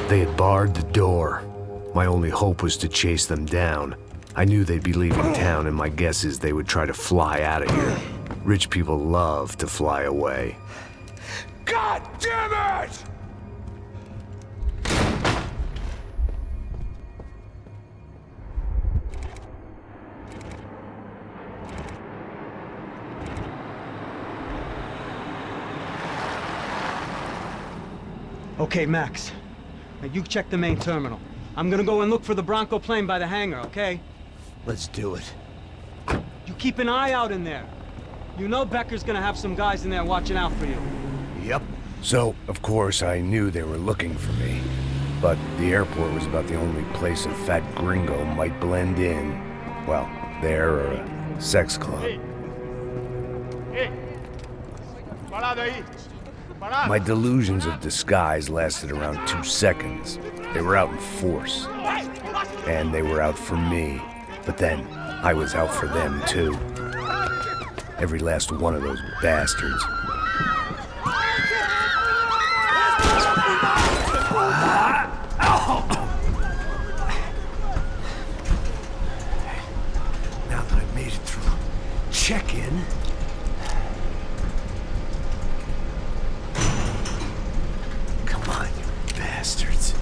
They had barred the door. My only hope was to chase them down. I knew they'd be leaving town, and my guess is they would try to fly out of here. Rich people love to fly away. God damn it! Okay, Max. Now you check the main terminal. I'm gonna go and look for the Bronco plane by the hangar, okay? Let's do it. You keep an eye out in there. You know Becker's gonna have some guys in there watching out for you. Yep. So, of course, I knew they were looking for me. But the airport was about the only place a fat gringo might blend in. Well, there or a sex club. My delusions of disguise lasted around 2 seconds. They were out in force. And they were out for me. But then, I was out for them too. Every last one of those bastards. Now that I made it through check-in, come on, you bastards.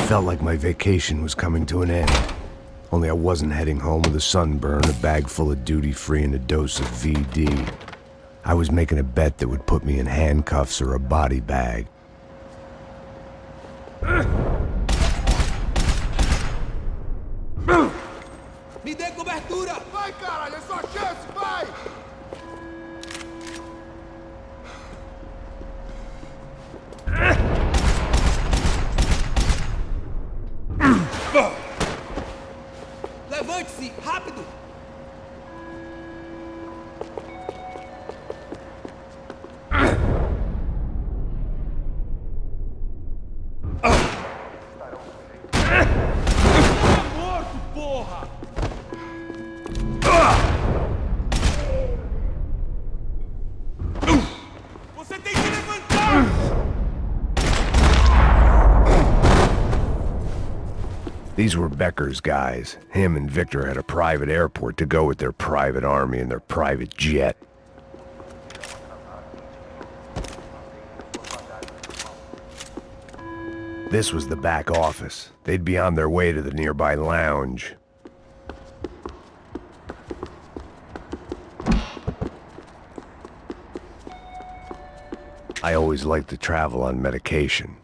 Felt like my vacation was coming to an end. Only I wasn't heading home with a sunburn, a bag full of duty-free, and a dose of VD. I was making a bet that would put me in handcuffs or a body bag. Me dê cobertura! Vai, caralho! É sua chance! Vai! Levante-se! Rápido! Morto, porra! Você tem que levantar! These were Becker's guys. Him and Victor had a private airport to go with their private army and their private jet. This was the back office. They'd be on their way to the nearby lounge. I always liked to travel on medication.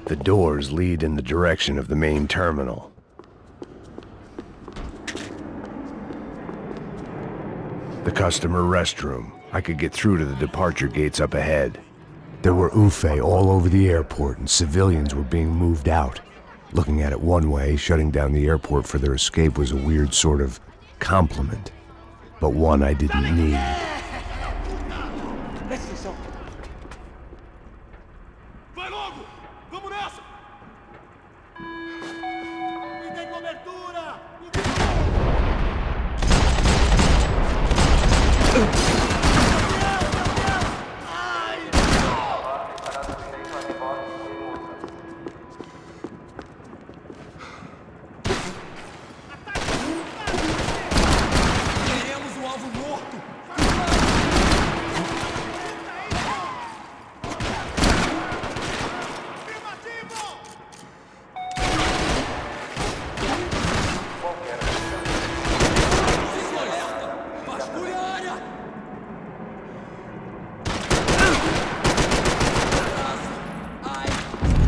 The doors lead in the direction of the main terminal. The customer restroom. I could get through to the departure gates up ahead. There were UFE all over the airport, and civilians were being moved out. Looking at it one way, shutting down the airport for their escape was a weird sort of compliment, but one I didn't need. Vai logo! Vamos nessa! Me dê cobertura! Queremos o alvo morto! Vasculha a área! Ai,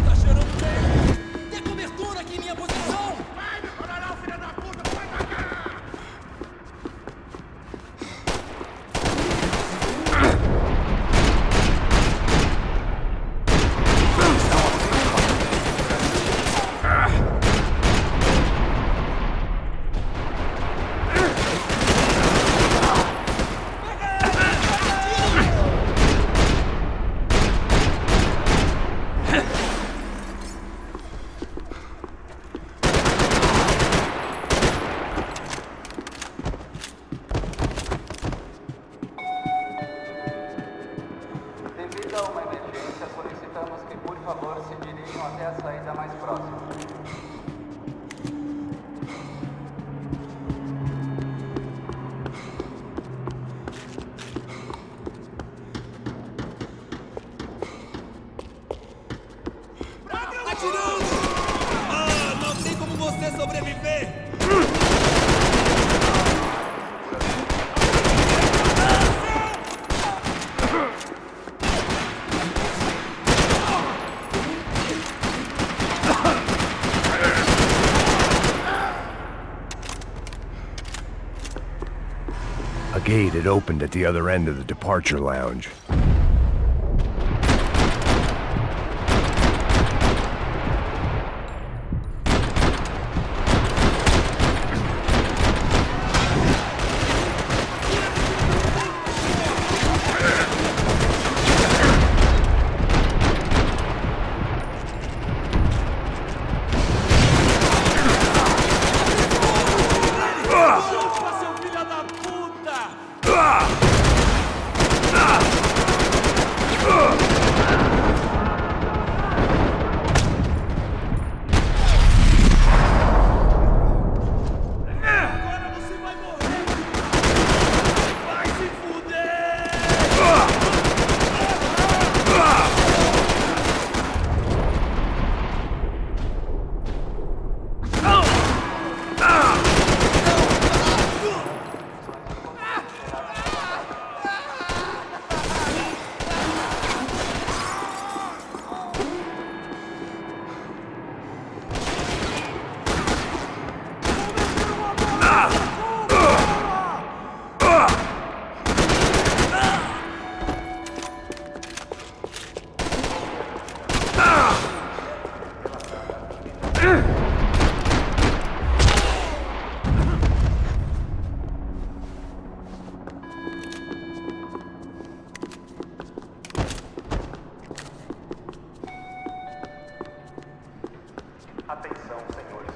tá cheirando bem! Dê cobertura aqui em minha posição! Vai, me coronel, filha da puta! Vai pra cá! Devido a uma emergência, solicitamos que, por favor, se dirijam até a saída mais próxima. Atirando! Ah, não tem como você sobreviver! A gate had opened at the other end of the departure lounge. Seu filho da puta! Agora você vai morrer! Vai se fuder!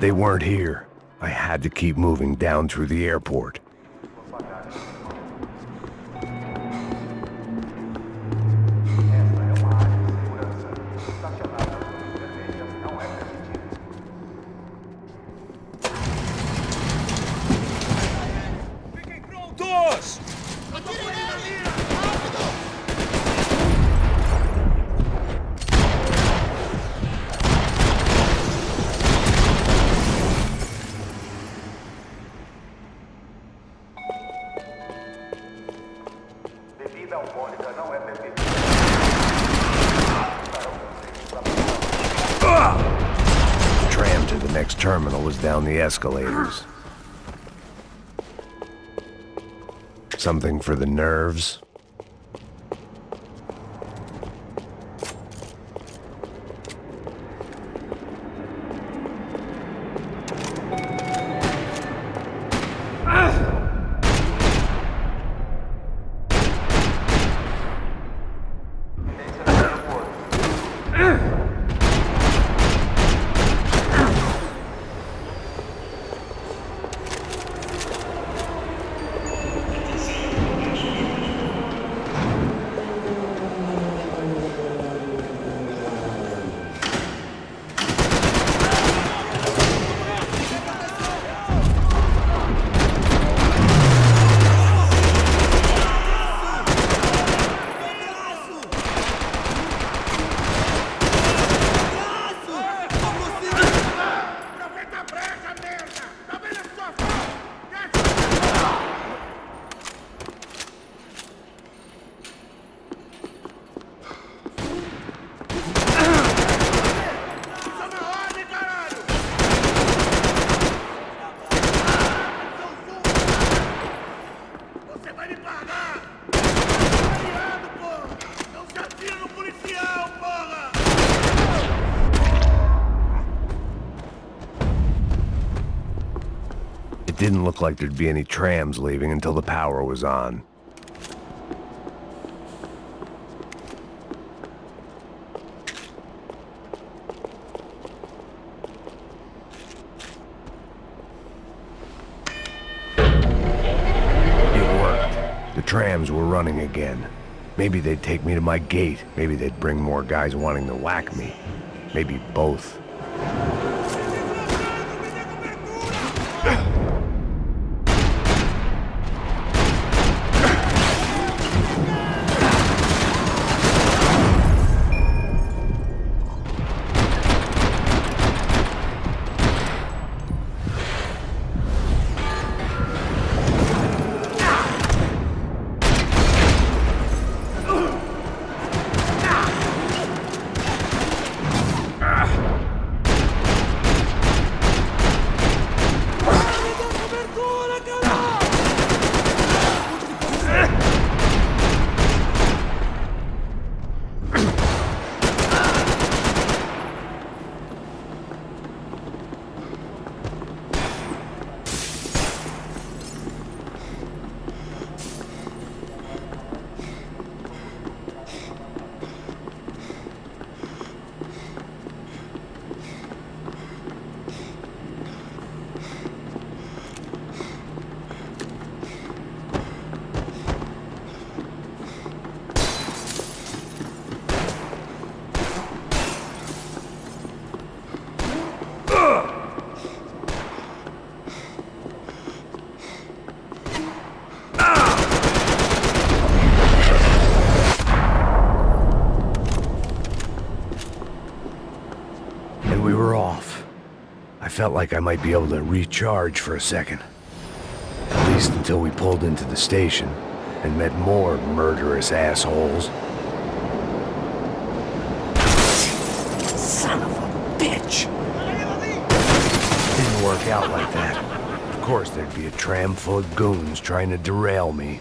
They weren't here. I had to keep moving down through the airport. Bebida alcoólica não é bebida. The tram to the next terminal was down the escalators. Something for the nerves. It didn't look like there'd be any trams leaving until the power was on. It worked. The trams were running again. Maybe they'd take me to my gate. Maybe they'd bring more guys wanting to whack me. Maybe both. We were off. I felt like I might be able to recharge for a second. At least until we pulled into the station and met more murderous assholes. Son of a bitch! Didn't work out like that. Of course there'd be a tram full of goons trying to derail me.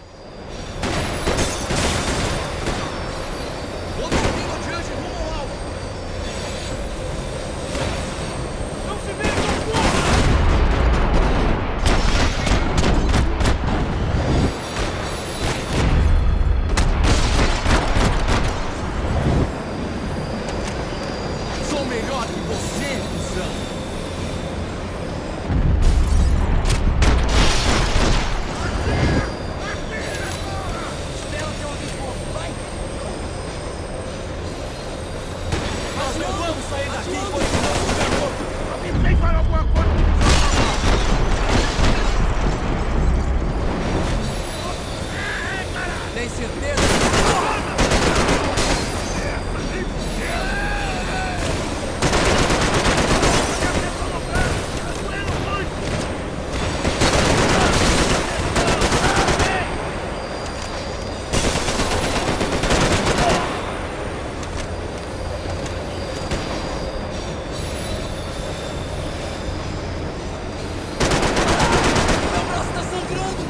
Tem certeza? Meu braço tá sangrando!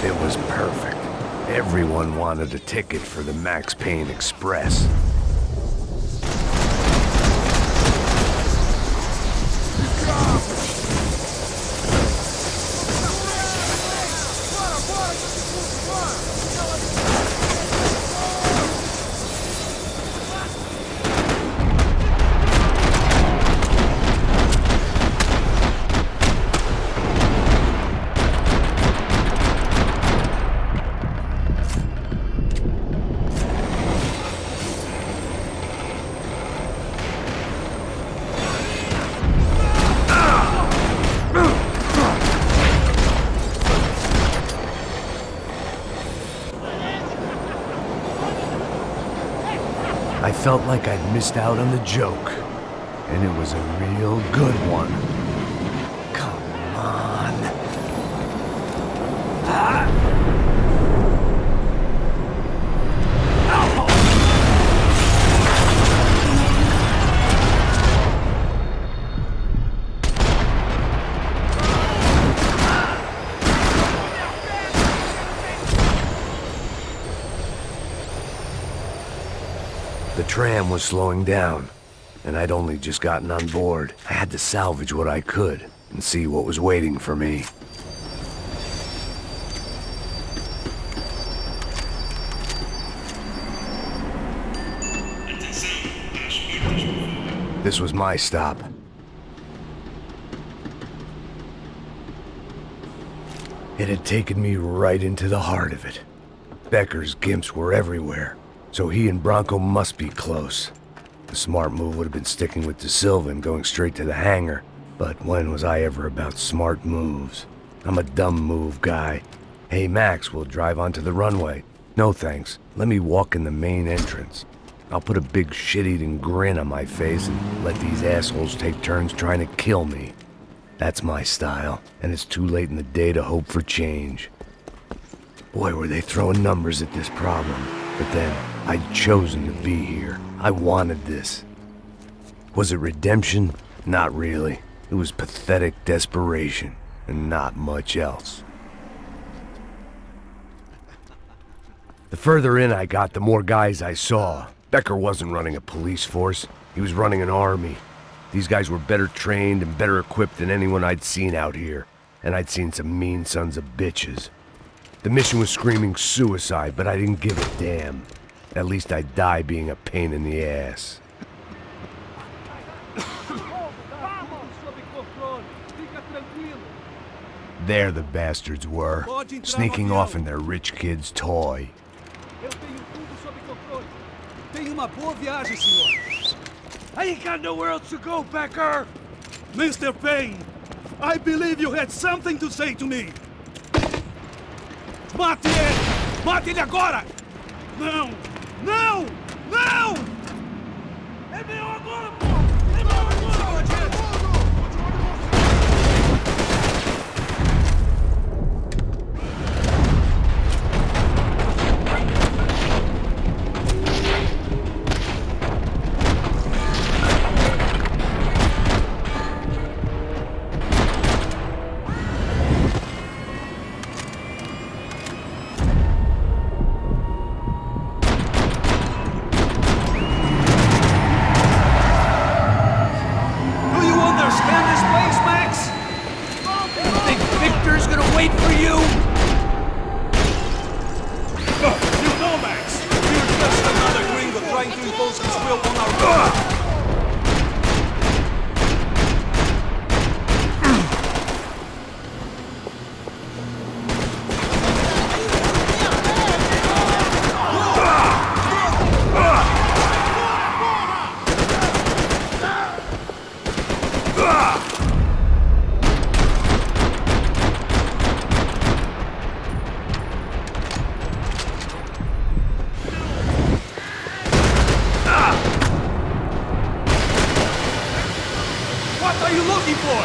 It was perfect. Everyone wanted a ticket for the Max Payne Express. I felt like I'd missed out on the joke, and it was a real good one. Come on. The tram was slowing down, and I'd only just gotten on board. I had to salvage what I could and see what was waiting for me. This was my stop. It had taken me right into the heart of it. Becker's gimps were everywhere, so he and Bronco must be close. The smart move would have been sticking with De Silva and going straight to the hangar, but when was I ever about smart moves? I'm a dumb move guy. Hey Max, we'll drive onto the runway. No thanks, let me walk in the main entrance. I'll put a big shit-eating grin on my face and let these assholes take turns trying to kill me. That's my style, and it's too late in the day to hope for change. Boy, were they throwing numbers at this problem. But then, I'd chosen to be here. I wanted this. Was it redemption? Not really. It was pathetic desperation, and not much else. The further in I got, the more guys I saw. Becker wasn't running a police force. He was running an army. These guys were better trained and better equipped than anyone I'd seen out here. And I'd seen some mean sons of bitches. The mission was screaming suicide, but I didn't give a damn. At least I'd die being a pain in the ass. There the bastards were, sneaking off in their rich kid's toy. Eu tenho tudo sob controle. Tenha uma boa viagem, senhor. I ain't got nowhere else to go, Becker! Mr. Payne, I believe you had something to say to me. Mate ele! Mate ele agora! Não! Não! Não! É meu agora, pô! É meu agora! What are you looking for?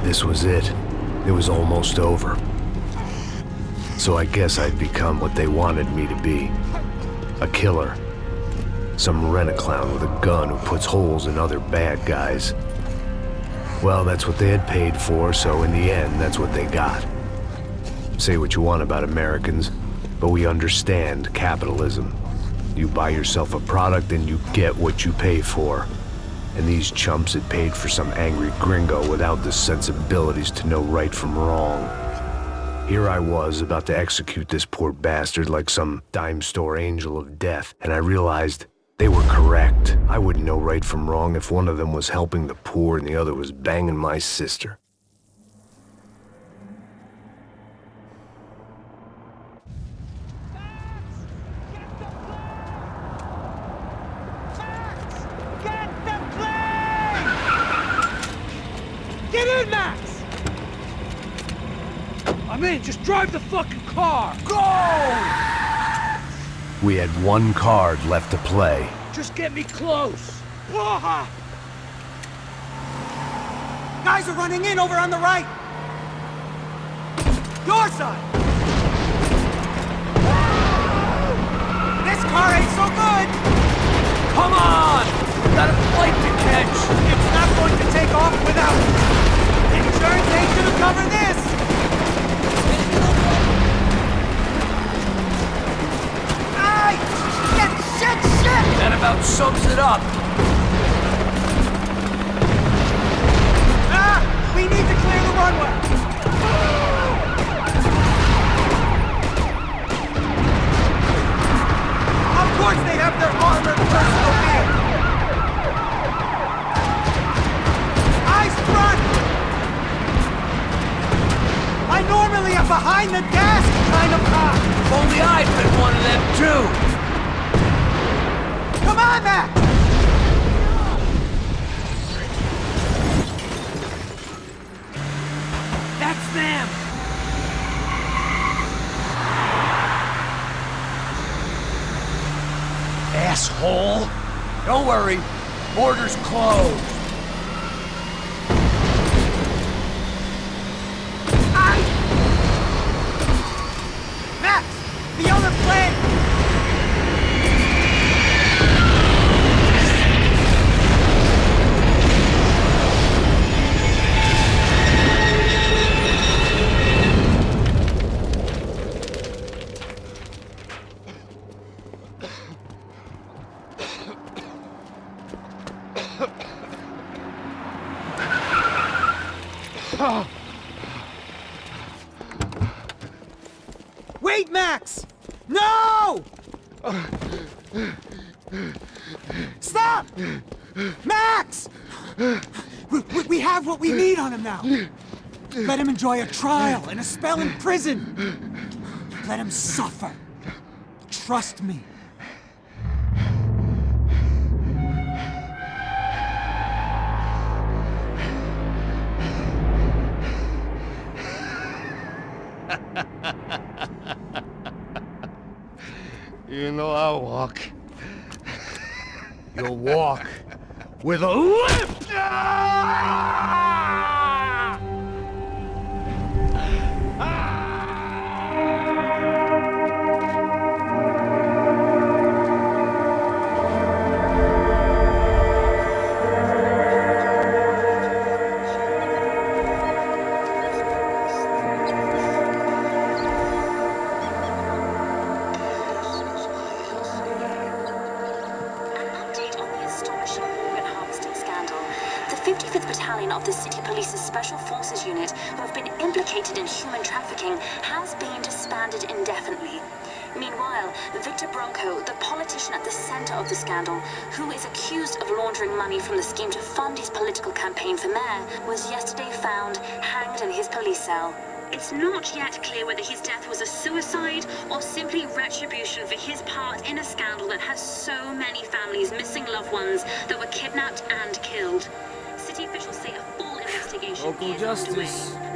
This was it. It was almost over. So I guess I'd become what they wanted me to be. A killer. Some rent-a-clown with a gun who puts holes in other bad guys. Well, that's what they had paid for, so in the end, that's what they got. Say what you want about Americans, but we understand capitalism. You buy yourself a product and you get what you pay for. And these chumps had paid for some angry gringo without the sensibilities to know right from wrong. Here I was, about to execute this poor bastard like some dime store angel of death, and I realized they were correct. I wouldn't know right from wrong if one of them was helping the poor and the other was banging my sister. Get in, Max! I'm in, just drive the fucking car! Go! We had one card left to play. Just get me close! Guys are running in over on the right! Your side! This car ain't so good! Come on! Got a flight to catch! It's not going to take off without... Insurance ain't gonna cover this! Aye! Shit! That about sums it up. Ah! We need to clear the runway! Of course they have their armored personal vehicle! Eyes front! I normally am behind the desk kind of cop! If only I'd been one of them too. Come on, Matt! That's them. Asshole. Don't worry. Border's closed. Max! The other plane! Wait, Max! No! Stop! Max! We have what we need on him now. Let him enjoy a trial and a spell in prison. Let him suffer. Trust me. You know I'll walk. You'll walk with a limp. An update on the astonishing organ harvesting scandal. 55th Battalion of the City Police's Special Forces Unit, who have been implicated in human trafficking, has been disbanded indefinitely. Meanwhile, Victor Bronco, the politician at the center of the scandal, who is accused of laundering money from the scheme to fund his political campaign for mayor, was yesterday found hanged in his police cell. It's not yet clear whether his death was a suicide or simply retribution for his part in a scandal that has so many families missing loved ones that were kidnapped and killed. City officials say a full investigation Local is justice. underway.